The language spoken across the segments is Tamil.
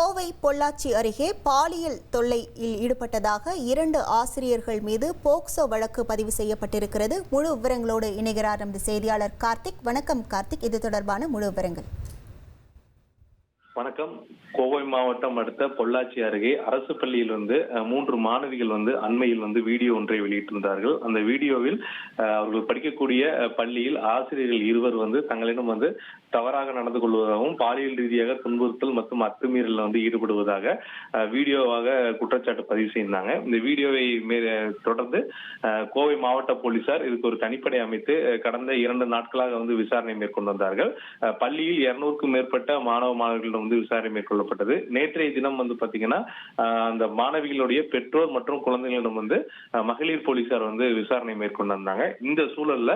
கோவை பொள்ளாச்சி அருகே பாலியல் தொல்லையில் ஈடுபட்டதாக 2 ஆசிரியர்கள் மீது போக்சோ வழக்கு பதிவு செய்யப்பட்டிருக்கிறது. முழு விவரங்களோடு இணைகிறார் நமது செய்தியாளர் கார்த்திக். வணக்கம் கார்த்திக், இது தொடர்பான முழு விவரங்கள். வணக்கம். கோவை மாவட்டம் அடுத்த பொள்ளாச்சி அருகே அரசு பள்ளியில் 3 மாணவிகள் அண்மையில் வீடியோ ஒன்றை வெளியிட்டிருந்தார்கள். அந்த வீடியோவில் அவர்கள் படிக்கக்கூடிய பள்ளியில் ஆசிரியர்கள் இருவர் தங்களிடம் தவறாக நடந்து கொள்வதாகவும் பாலியல் ரீதியாக துன்புறுத்தல் மற்றும் அத்துமீறல் ஈடுபடுவதாக வீடியோவாக குற்றச்சாட்டு பதிவு செய்திருந்தாங்க. இந்த வீடியோவை தொடர்ந்து கோவை மாவட்ட போலீசார் இதுக்கு ஒரு தனிப்படை அமைத்து கடந்த 2 நாட்களாக விசாரணை மேற்கொண்டு வந்தார்கள். பள்ளியில் 200க்கும் மேற்பட்ட மாணவர்களிடம் விசாரணை மேற்கொள்ளப்பட்டது. நேற்றைய தினம் பாத்தீங்கன்னா அந்த மாணவிகளுடைய பெற்றோர் மற்றும் குழந்தைகளிடம் மகளிர் போலீசார் விசாரணை மேற்கொண்டு வந்தாங்க. இந்த சூழல்ல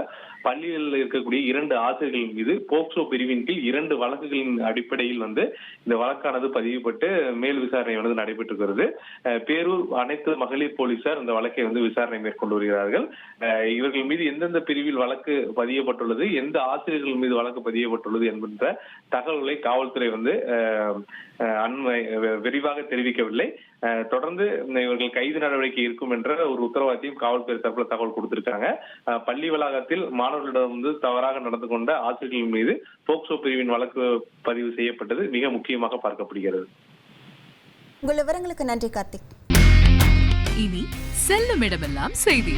பள்ளியில் இருக்கக்கூடிய 2 ஆசிரியர்கள் மீது போக்சோ பிரிவின் கீழ் 2 வழக்குகளின் அடிப்படையில் இந்த வழக்கானது பதிவுபட்டு மேல் விசாரணை நடைபெற்று வருகிறது. பேரூர் அனைத்து மகளிர் போலீசார் இந்த வழக்கை விசாரணை மேற்கொண்டு வருகிறார்கள். இவர்கள் மீது எந்தெந்த பிரிவில் வழக்கு பதியப்பட்டுள்ளது, எந்த ஆசிரியர்கள் மீது வழக்கு பதியப்பட்டுள்ளது என்கின்ற தகவல்களை காவல்துறை விரிவாக தெரிவிக்கவில்லை. தொடர்ந்து இவர்கள் கைது நடவடிக்கை இருக்கும் என்ற ஒரு உத்தரவாதத்தையும் காவல்துறை தரப்புல தகவல் கொடுத்திருக்காங்க. பள்ளி வளாகத்தில் மாணவர்களிடம் தவறாக நடந்து கொண்ட ஆசிரியர்கள் மீது போக்சோ பிரிவின் வழக்கு பதிவு செய்யப்பட்டது மிக முக்கியமாக பார்க்கப்படுகிறது. உங்கள் விவரங்களுக்கு நன்றி கார்த்திக். இனி செல்லும் இடமெல்லாம் செய்தி.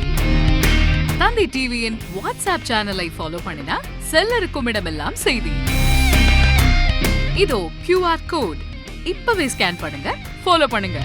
தந்தை டிவியின் வாட்ஸ்அப் சேனலை ஃபாலோ பண்ணினா செல்லருக்கும் இடமெல்லாம் செய்தி. இதோ QR கோட் இப்பவே ஸ்கேன் பண்ணுங்க, ஃபாலோ பண்ணுங்க.